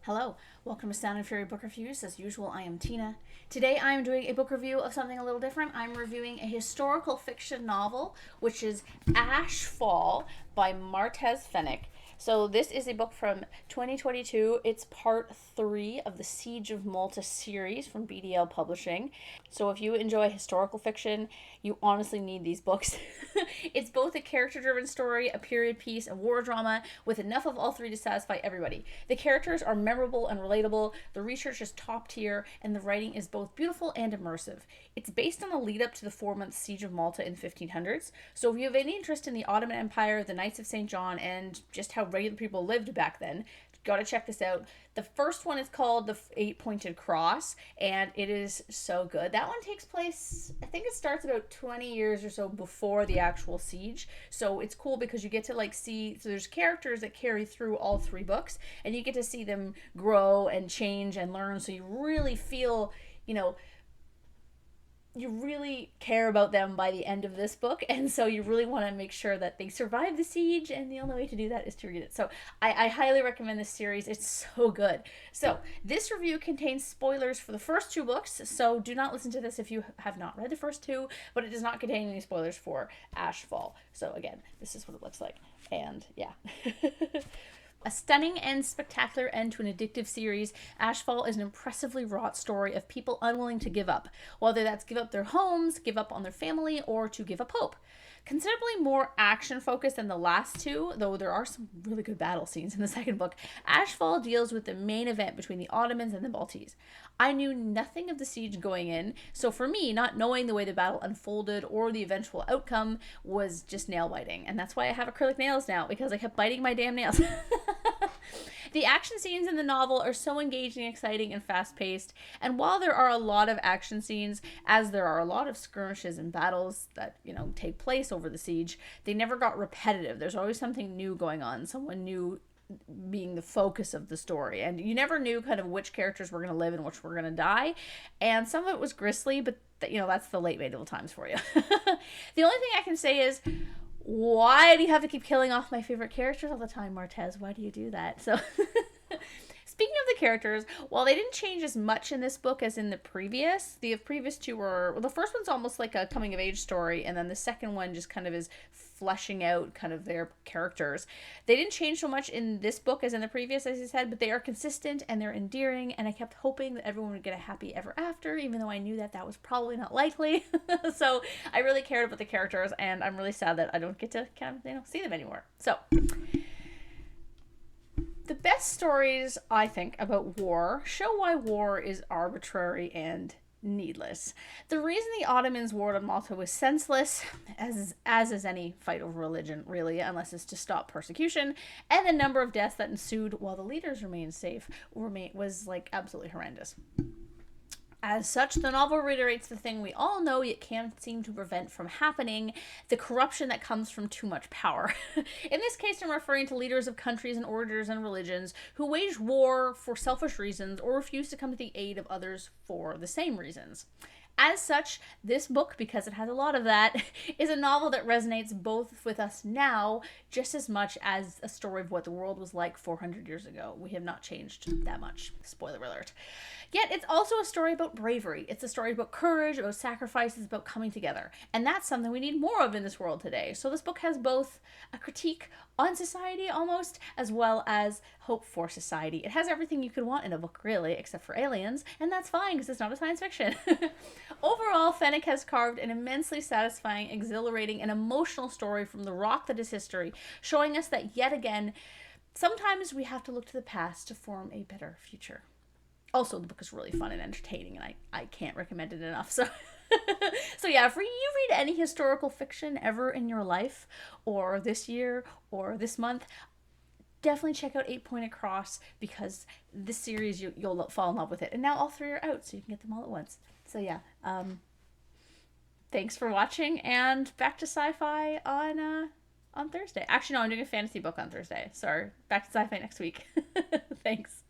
Hello, welcome to Sound and Fury Book Reviews. As usual, I am Tina. Today I am doing a book review of something a little different. I'm reviewing a historical fiction novel, which is Ash Fall by Martez Fenech. So this is a book from 2022. It's part 3 of the Siege of Malta series from BDL Publishing. So if you enjoy historical fiction, you honestly need these books. It's both a character-driven story, a period piece, a war drama, with enough of all three to satisfy everybody. The characters are memorable and relatable, the research is top tier, and the writing is both beautiful and immersive. It's based on the lead up to the 4-month Siege of Malta in 1500s, so if you have any interest in the Ottoman Empire, the Knights of St. John, and just how regular people lived back then, gotta check this out. The first one is called The Eight-Pointed Cross, and it is so good. That one takes place, I think it starts about 20 years or so before the actual siege. So it's cool because you get to see, so there's characters that carry through all 3 books, and you get to see them grow and change and learn. So you really feel, you really care about them by the end of this book, and so you really want to make sure that they survive the siege, and the only way to do that is to read it. So I highly recommend this series. It's so good. So this review contains spoilers for the first 2 books, so do not listen to this if you have not read the first 2, but it does not contain any spoilers for Ashfall. So again, this is what it looks like, and yeah. A stunning and spectacular end to an addictive series, Ashfall is an impressively wrought story of people unwilling to give up, whether that's give up their homes, give up on their family, or to give up hope. Considerably more action focused than the last 2, though there are some really good battle scenes in the second book, Ashfall deals with the main event between the Ottomans and the Maltese. I knew nothing of the siege going in, so for me, not knowing the way the battle unfolded or the eventual outcome was just nail biting. And that's why I have acrylic nails now, because I kept biting my damn nails. The action scenes in the novel are so engaging, exciting, and fast-paced, and while there are a lot of action scenes, as there are a lot of skirmishes and battles that, take place over the siege, they never got repetitive. There's always something new going on, someone new being the focus of the story, and you never knew kind of which characters were going to live and which were going to die, and some of it was grisly, but that's the late medieval times for you. The only thing I can say is, why do you have to keep killing off my favorite characters all the time, Martez? Why do you do that? So, speaking of the characters, while they didn't change as much in this book as in the previous 2 were, well, the first one's almost like a coming of age story, and then the second one just kind of is fleshing out kind of their characters. They didn't change so much in this book as in the previous, as I said, but they are consistent and they're endearing, and I kept hoping that everyone would get a happy ever after, even though I knew that was probably not likely. So I really cared about the characters, and I'm really sad that I don't get to kind of, see them anymore. So the best stories, I think, about war show why war is arbitrary and needless. The reason the Ottomans warred on Malta was senseless, as is any fight over religion, really, unless it's to stop persecution, and the number of deaths that ensued while the leaders remained safe was absolutely horrendous. As such, the novel reiterates the thing we all know yet can't seem to prevent from happening, the corruption that comes from too much power. In this case, I'm referring to leaders of countries and orders and religions who wage war for selfish reasons or refuse to come to the aid of others for the same reasons. As such, this book, because it has a lot of that, is a novel that resonates both with us now just as much as a story of what the world was like 400 years ago. We have not changed that much. Spoiler alert. Yet it's also a story about bravery. It's a story about courage, about sacrifices, about coming together. And that's something we need more of in this world today. So this book has both a critique on society almost, as well as hope for society. It has everything you could want in a book, really, except for aliens, and that's fine because it's not a science fiction. Overall, Fenech has carved an immensely satisfying, exhilarating, and emotional story from the rock that is history, showing us that yet again, sometimes we have to look to the past to form a better future. Also, the book is really fun and entertaining, and I can't recommend it enough. So, yeah, if you read any historical fiction ever in your life, or this year, or this month, definitely check out Eight-Pointed Cross, because this series, you'll fall in love with it. And now all 3 are out, so you can get them all at once. So yeah, thanks for watching, and back to sci-fi on Thursday. Actually, no, I'm doing a fantasy book on Thursday. Sorry, back to sci-fi next week. Thanks.